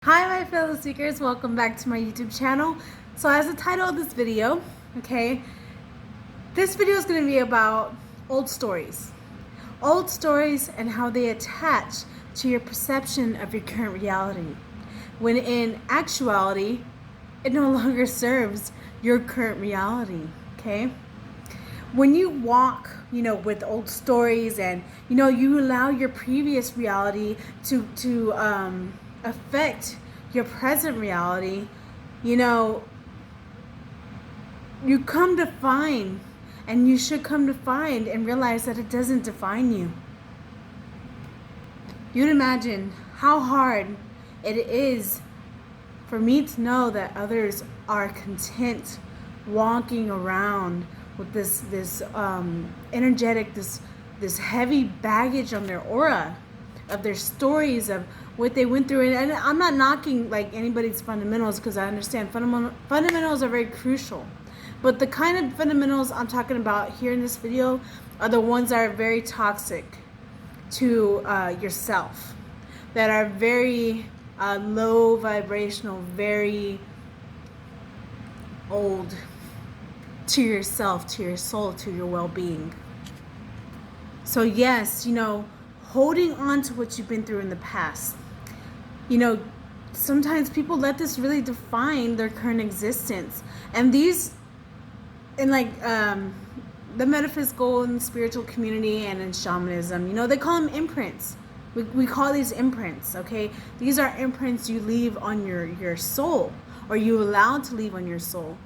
Hi my fellow seekers, welcome back to my YouTube channel. So as the title of this video, this video is going to be about old stories. Old stories and how they attach to your perception of your current reality. When in actuality, it no longer serves your current reality, okay? When you walk, with old stories and, you allow your previous reality to affect your present reality, you come to find, and you should come to find and realize that it doesn't define you. You'd imagine how hard it is for me to know that others are content walking around with this energetic, this heavy baggage on their aura of their stories of what they went through. And I'm not knocking like anybody's fundamentals, because I understand fundamentals are very crucial, but the kind of fundamentals I'm talking about here in this video are the ones that are very toxic to yourself, that are very low vibrational, very old to yourself, to your soul, to your well-being. So yes, holding on to what you've been through in the past. Sometimes people let this really define their current existence. And these, in the metaphysical and spiritual community and in shamanism, they call them imprints. We call these imprints, okay? These are imprints you leave on your soul, or you allow to leave on your soul.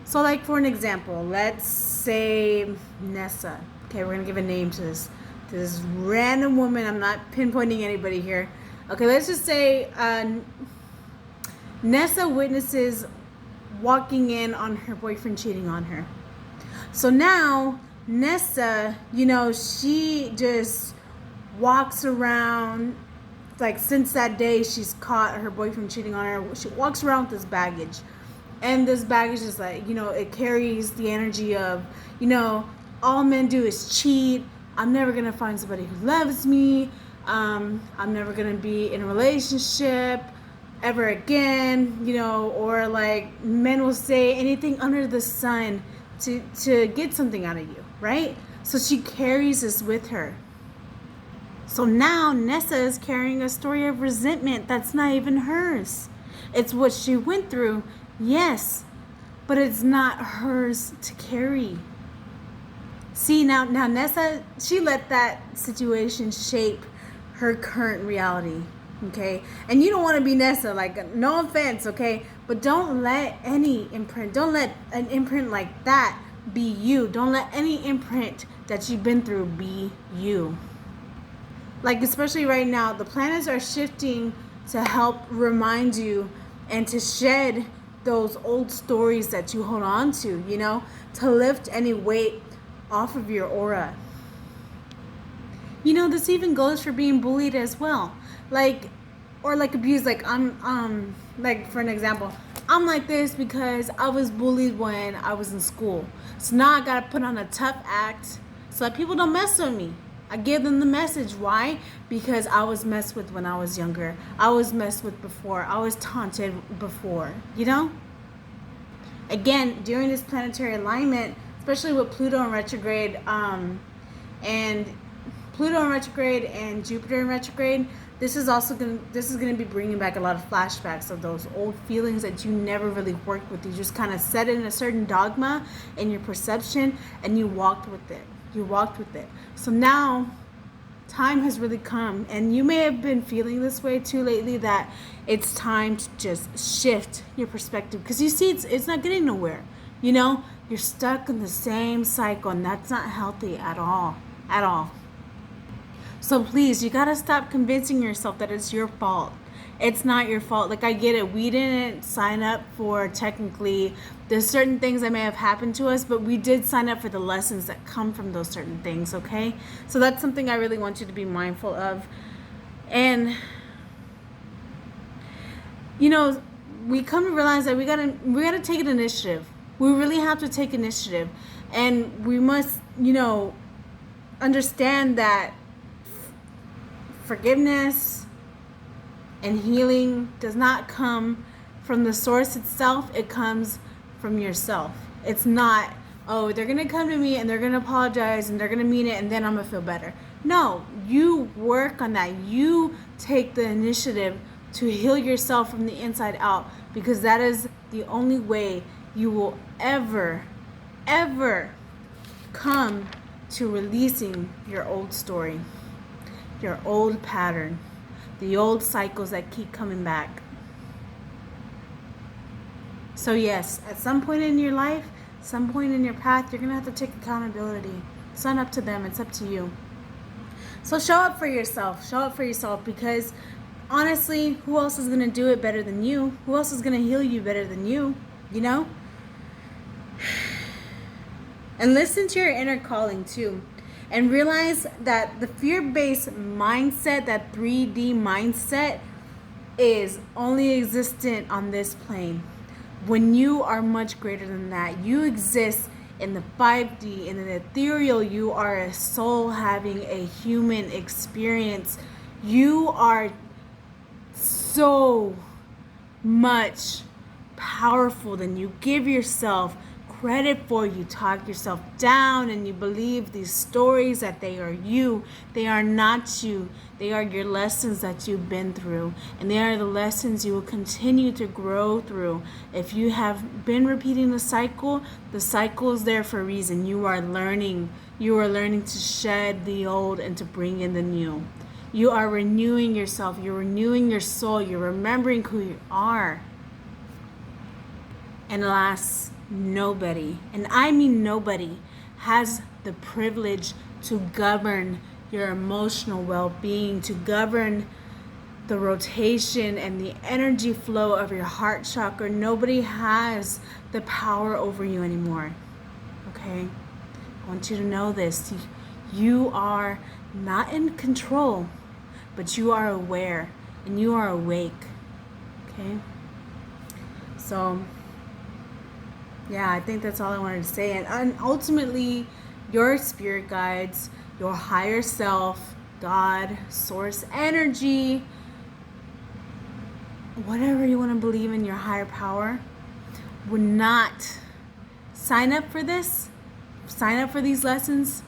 So like for an example, let's say Nessa. Okay, we're gonna give a name to this random woman. I'm not pinpointing anybody here. Okay, let's just say Nessa witnesses walking in on her boyfriend cheating on her. So now Nessa, she just walks around, like since that day she's caught her boyfriend cheating on her, she walks around with this baggage. And this baggage is like, it carries the energy of, all men do is cheat. I'm never going to find somebody who loves me. I'm never going to be in a relationship ever again, or like men will say anything under the sun to get something out of you, right? So she carries this with her. So now Nessa is carrying a story of resentment that's not even hers. It's what she went through, yes, but it's not hers to carry. See, now Nessa, she let that situation shape her current reality, okay? And you don't want to be Nessa, like, no offense, okay? But don't let any imprint, don't let an imprint like that be you. Don't let any imprint that you've been through be you. Like, especially right now, the planets are shifting to help remind you and to shed those old stories that you hold on to, to lift any weight off of your aura. This even goes for being bullied as well. Or abused. Like, I'm like, for an example, I'm like this because I was bullied when I was in school. So now I gotta put on a tough act so that people don't mess with me. I give them the message. Why? Because I was messed with when I was younger. I was messed with before. I was taunted before, Again, during this planetary alignment, especially with Pluto in retrograde, and Jupiter in retrograde, this is going to be bringing back a lot of flashbacks of those old feelings that you never really worked with. You just kind of set in a certain dogma in your perception, and you walked with it. So now time has really come, and you may have been feeling this way too lately, that it's time to just shift your perspective, because you see it's not getting nowhere. You're stuck in the same cycle, and that's not healthy at all. So please, you gotta stop convincing yourself that it's your fault. It's not your fault. Like, I get it. We didn't sign up for, technically, there's certain things that may have happened to us, but we did sign up for the lessons that come from those certain things, okay? So that's something I really want you to be mindful of. And, we come to realize that we gotta take an initiative. We really have to take initiative. And we must, understand that forgiveness, And healing does not come from the source itself. It comes from yourself. It's not, oh, they're going to come to me and they're going to apologize and they're going to mean it and then I'm going to feel better. No, you work on that. You take the initiative to heal yourself from the inside out, because that is the only way you will ever come to releasing your old story, your old pattern, the old cycles that keep coming back. So yes, at some point in your life, some point in your path, you're going to have to take accountability. It's not up to them, it's up to you. So show up for yourself. Show up for yourself, because honestly, who else is going to do it better than you? Who else is going to heal you better than you? You know? And listen to your inner calling too. And realize that the fear-based mindset, that 3D mindset, is only existent on this plane. When you are much greater than that, you exist in the 5D, in the ethereal. You are a soul having a human experience. You are so much powerful than you give yourself credit for. You talk yourself down and you believe these stories that they are you. They are not you. They are your lessons that you've been through, and they are the lessons you will continue to grow through. If you have been repeating the cycle is there for a reason. You are learning to shed the old and to bring in the new. You are renewing yourself. You're renewing your soul. You're remembering who you are. And alas, nobody, and I mean nobody, has the privilege to govern your emotional well-being, to govern the rotation and the energy flow of your heart chakra. Nobody has the power over you anymore. Okay? I want you to know this. You are not in control, but you are aware and you are awake. Okay? So yeah, I think that's all I wanted to say. And ultimately, your spirit guides, your higher self, God, source energy, whatever you want to believe in, your higher power, would not sign up for this, sign up for these lessons,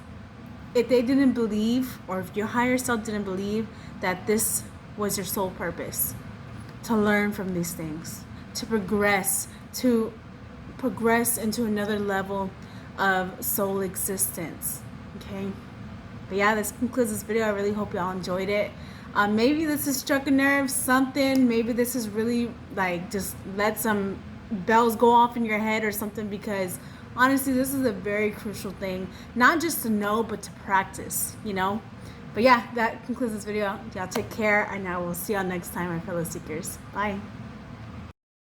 if they didn't believe, or if your higher self didn't believe that this was your sole purpose, to learn from these things, to progress into another level of soul existence. Okay? But yeah, this concludes this video. I really hope y'all enjoyed it. Maybe this has struck a nerve, something. Maybe this is really like just let some bells go off in your head or something, because honestly, this is a very crucial thing, not just to know, but to practice, you know? But yeah, that concludes this video. Y'all take care, and I will see y'all next time, my fellow seekers. Bye.